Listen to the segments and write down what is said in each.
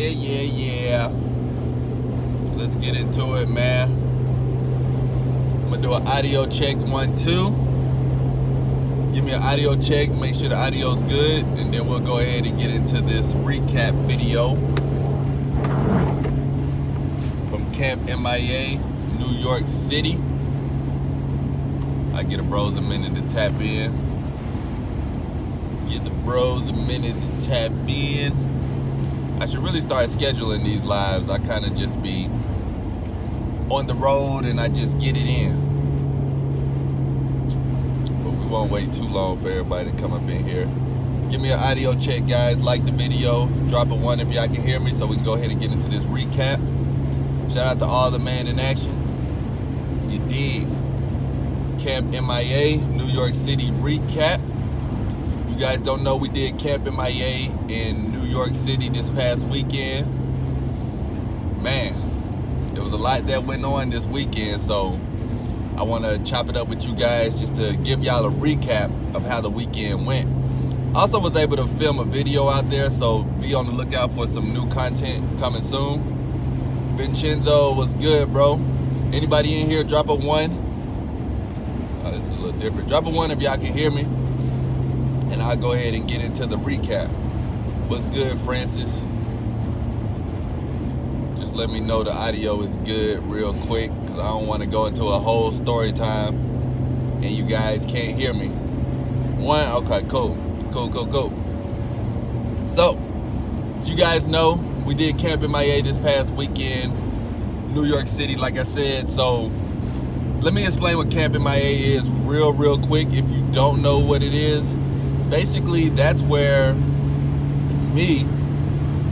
Yeah. Let's get into it, man. I'm gonna do an audio check 1, 2. Give me an audio check, make sure the audio's good, and then we'll go ahead and get into this recap video from Camp MIA, New York City. I get a bros a minute to tap in. Give the bros a minute to tap in. I should really start scheduling these lives. I kind of just be on the road and I just get it in. But we won't wait too long for everybody to come up in here. Give me an audio check, guys. Like the video. Drop a 1 if y'all can hear me so we can go ahead and get into this recap. Shout out to all the man in action. You did. Camp MIA, New York City recap. If you guys don't know, we did Camp MIA in New York City this past weekend. Man, there was a lot that went on this weekend, so I want to chop it up with you guys just to give y'all a recap of how the weekend went. Also was able to film a video out there, so be on the lookout for some new content coming soon. Vincenzo, was good, bro? Anybody in here, drop a 1. Oh, this is a little different. Drop a 1 if y'all can hear me, and I'll go ahead and get into the recap. What's good, Francis? Just let me know the audio is good real quick, because I don't want to go into a whole story time and you guys can't hear me. 1, okay, cool. So, as you guys know, we did Camp MIA this past weekend, New York City, like I said. So, let me explain what Camp MIA is real quick. If you don't know what it is, basically that's where me,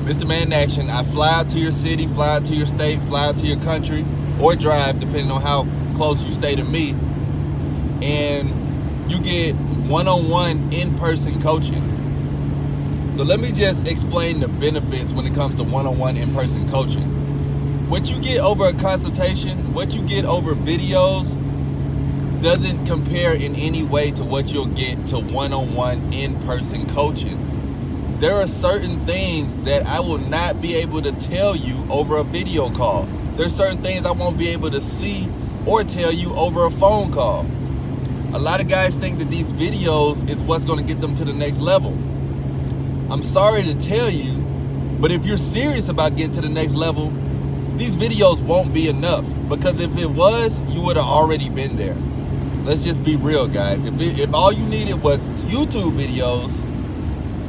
Mr. Man in Action, I fly out to your city, fly out to your state, fly out to your country, or drive, depending on how close you stay to me, and you get one-on-one in-person coaching. So let me just explain the benefits when it comes to one-on-one in-person coaching. What you get over a consultation, what you get over videos, doesn't compare in any way to what you'll get to one-on-one in-person coaching. There are certain things that I will not be able to tell you over a video call. There's certain things I won't be able to see or tell you over a phone call. A lot of guys think that these videos is what's going to get them to the next level. I'm sorry to tell you, but if you're serious about getting to the next level, these videos won't be enough, because if it was, you would have already been there. Let's just be real, guys. If all you needed was YouTube videos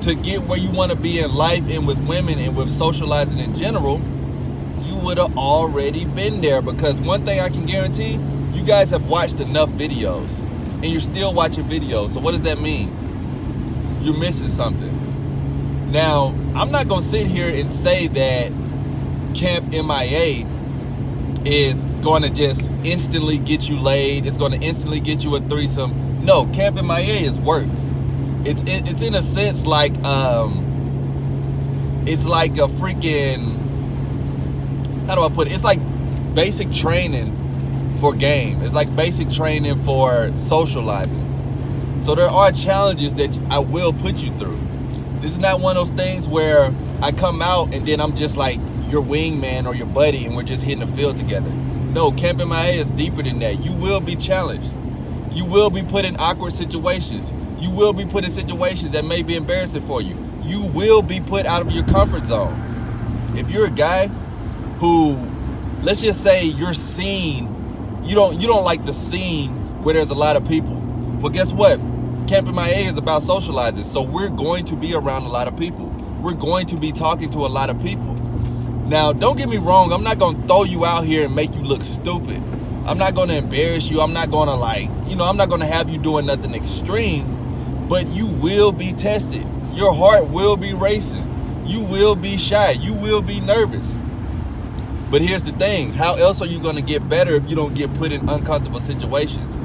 to get where you want to be in life and with women and with socializing in general, you would have already been there. Because one thing I can guarantee, you guys have watched enough videos and you're still watching videos. So what does that mean? You're missing something. Now, I'm not going to sit here and say that Camp MIA is going to just instantly get you laid. It's going to instantly get you a threesome. No, Camp MIA is work. It's in a sense like it's like a freaking, how do I put it? It's like basic training for game. It's like basic training for socializing. So there are challenges that I will put you through. This is not one of those things where I come out and then I'm just like your wingman or your buddy and we're just hitting the field together. No, Camp MIA is deeper than that. You will be challenged. You will be put in awkward situations. You will be put in situations that may be embarrassing for you. You will be put out of your comfort zone. If you're a guy who, let's just say you're seen, you don't like the scene where there's a lot of people. Well, guess what? Camp MIA is about socializing. So we're going to be around a lot of people. We're going to be talking to a lot of people. Now, don't get me wrong. I'm not going to throw you out here and make you look stupid. I'm not going to embarrass you. I'm not going to I'm not going to have you doing nothing extreme. But you will be tested. Your heart will be racing. You will be shy. You will be nervous. But here's the thing. How else are you going to get better if you don't get put in uncomfortable situations?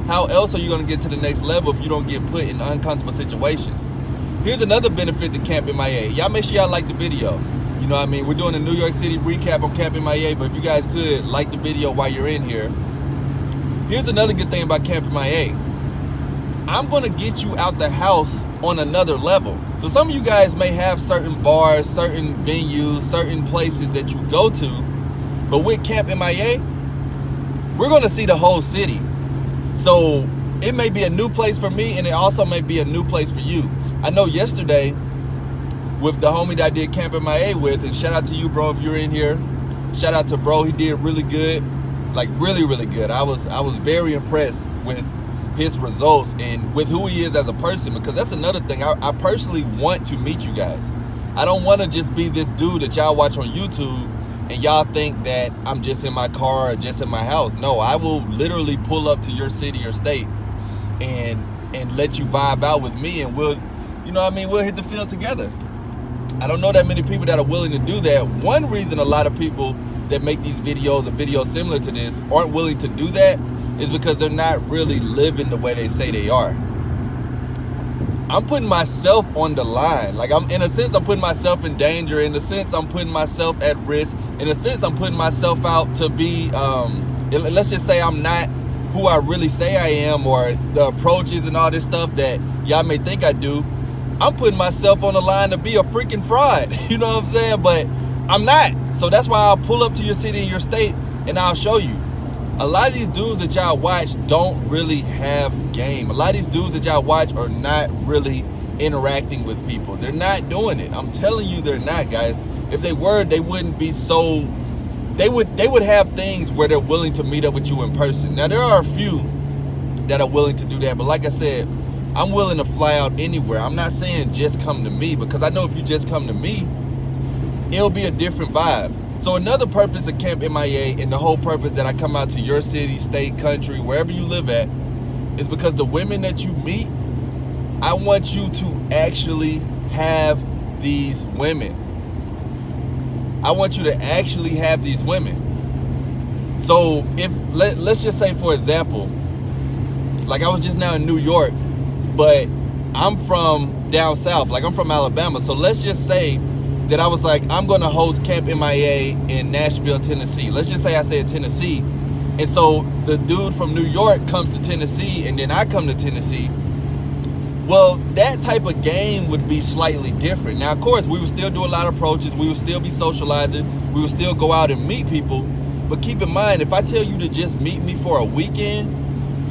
How else are you going to get to the next level if you don't get put in uncomfortable situations? Here's another benefit to Camp MIA. Y'all make sure y'all like the video. You know what I mean? We're doing a New York City recap on Camp MIA, but if you guys could like the video while you're in here. Here's another good thing about Camp MIA. I'm gonna get you out the house on another level. So some of you guys may have certain bars, certain venues, certain places that you go to, but with Camp MIA, we're gonna see the whole city. So it may be a new place for me, and it also may be a new place for you. I know yesterday with the homie that I did Camp MIA with, and shout out to you, bro, if you're in here. Shout out to bro, he did really good, like really, really good. I was very impressed with his results and with who he is as a person, because that's another thing. I personally want to meet you guys. I don't want to just be this dude that y'all watch on YouTube and y'all think that I'm just in my car or just in my house. No, I will literally pull up to your city or state and let you vibe out with me, and we'll, you know what I mean, we'll hit the field together. I don't know that many people that are willing to do that. One reason a lot of people that make these videos or videos similar to this aren't willing to do that is because they're not really living the way they say they are. I'm putting myself on the line. Like, in a sense, I'm putting myself in danger. In a sense, I'm putting myself at risk. In a sense, I'm putting myself out to be, let's just say I'm not who I really say I am, or the approaches and all this stuff that y'all may think I do. I'm putting myself on the line to be a freaking fraud. You know what I'm saying? But I'm not. So that's why I'll pull up to your city and your state and I'll show you. A lot of these dudes that y'all watch don't really have game. A lot of these dudes that y'all watch are not really interacting with people. They're not doing it. I'm telling you, they're not, guys. If they were, they wouldn't be so, they would have things where they're willing to meet up with you in person. Now, there are a few that are willing to do that, but like I said, I'm willing to fly out anywhere. I'm not saying just come to me, because I know if you just come to me, it'll be a different vibe. So another purpose of Camp MIA, and the whole purpose that I come out to your city, state, country, wherever you live at, is because the women that you meet, I want you to actually have these women. I want you to actually have these women. So if, let's just say, for example, like I was just now in New York, but I'm from down south, like I'm from Alabama. So let's just say that I was like, I'm gonna host Camp MIA in Nashville, Tennessee. Let's just say I said Tennessee. And so the dude from New York comes to Tennessee, and then I come to Tennessee. Well, that type of game would be slightly different. Now, of course, we would still do a lot of approaches. We would still be socializing. We would still go out and meet people. But keep in mind, if I tell you to just meet me for a weekend,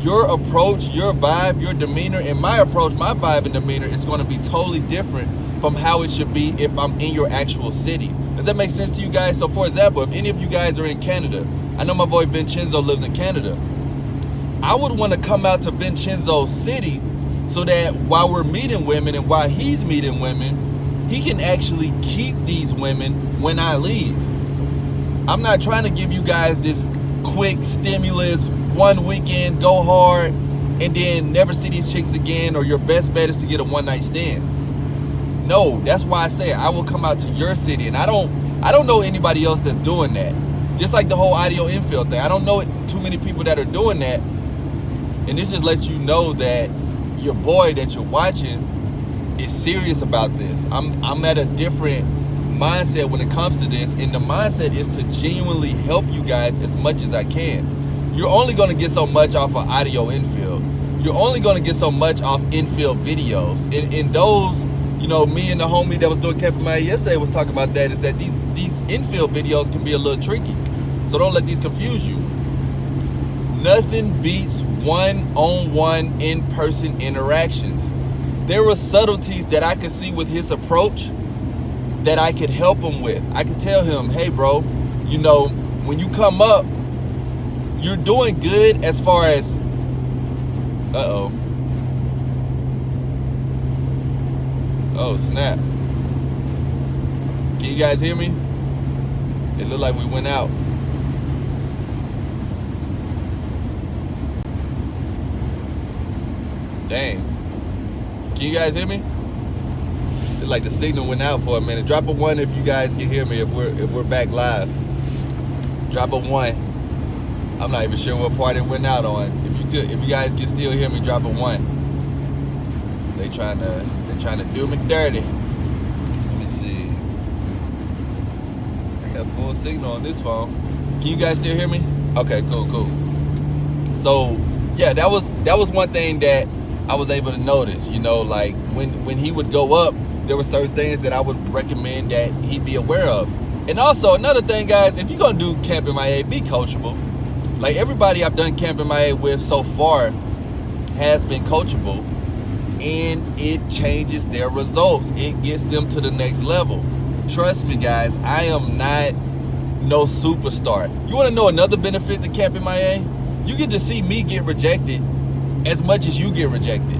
your approach, your vibe, your demeanor, and my approach, my vibe and demeanor is going to be totally different from how it should be if I'm in your actual city. Does that make sense to you guys? So for example, if any of you guys are in Canada, I know my boy Vincenzo lives in Canada. I would want to come out to Vincenzo's city so that while we're meeting women and while he's meeting women, he can actually keep these women when I leave. I'm not trying to give you guys this quick stimulus, one weekend, go hard, and then never see these chicks again, or your best bet is to get a one-night stand. No, that's why I say I will come out to your city, and I don't know anybody else that's doing that. Just like the whole audio Infield thing, I don't know too many people that are doing that, and this just lets you know that your boy that you're watching is serious about this. I'm at a different mindset when it comes to this, and the mindset is to genuinely help you guys as much as I can. You're only going to get so much off of audio Infield. You're only going to get so much off Infield videos. And those, you know, me and the homie that was doing Camp MIA yesterday was talking about that, is that these Infield videos can be a little tricky. So don't let these confuse you. Nothing beats one-on-one in-person interactions. There were subtleties that I could see with his approach that I could help him with. I could tell him, hey bro, you know, when you come up, you're doing good as far as, oh snap. Can you guys hear me? It looked like we went out. Dang. Can you guys hear me? It's like the signal went out for a minute. Drop a 1 if you guys can hear me, if we're back live. Drop a 1. I'm not even sure what part it went out on. If you guys can still hear me, drop a 1. They're trying to do me dirty. Let me see. I got full signal on this phone. Can you guys still hear me? Okay, cool. So yeah, that was one thing that I was able to notice, you know, like when he would go up, there were certain things that I would recommend that he be aware of. And also another thing, guys, if you're gonna do Camp MIA, be coachable. Like everybody I've done Camp MIA with so far has been coachable, and it changes their results. It gets them to the next level. Trust me, guys, I am not no superstar. You want to know another benefit to Camp MIA? You get to see me get rejected as much as you get rejected.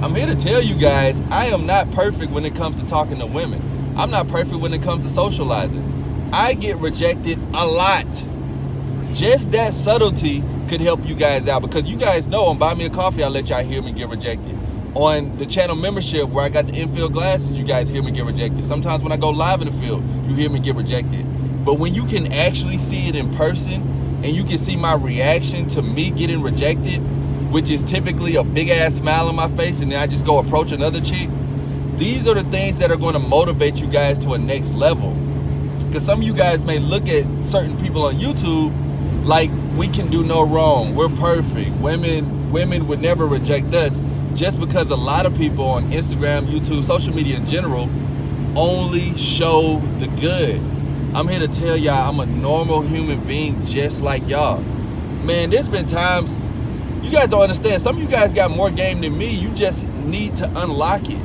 I'm here to tell you guys, I am not perfect when it comes to talking to women. I'm not perfect when it comes to socializing. I get rejected a lot. Just that subtlety could help you guys out, because you guys know on Buy Me a Coffee, I let y'all hear me get rejected. On the channel membership where I got the Infield glasses, you guys hear me get rejected. Sometimes when I go live in the field, you hear me get rejected. But when you can actually see it in person and you can see my reaction to me getting rejected, which is typically a big ass smile on my face, and then I just go approach another chick, these are the things that are going to motivate you guys to a next level. Because some of you guys may look at certain people on YouTube like we can do no wrong, we're perfect, women would never reject us, just because a lot of people on Instagram, YouTube, social media in general only show the good. I'm here to tell y'all I'm a normal human being just like y'all. Man, there's been times, you guys don't understand, some of you guys got more game than me. You just need to unlock it.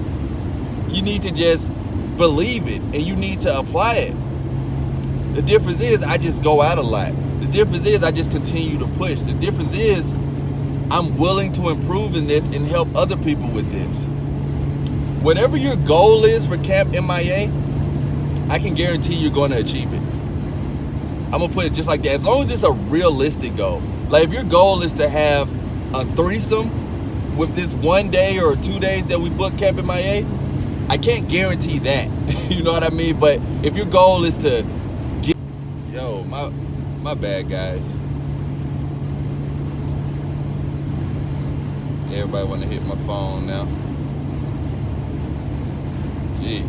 You need to just believe it, and you need to apply it. The difference is I just go out a lot. The difference is I just continue to push. The difference is I'm willing to improve in this and help other people with this. Whatever your goal is for Camp MIA, I can guarantee you're going to achieve it. I'm going to put it just like that. As long as it's a realistic goal. Like if your goal is to have a threesome with this 1 day or 2 days that we book Camp MIA, I can't guarantee that. You know what I mean? But if your goal is to get... Yo, my bad, guys. Everybody want to hit my phone now. Jeez.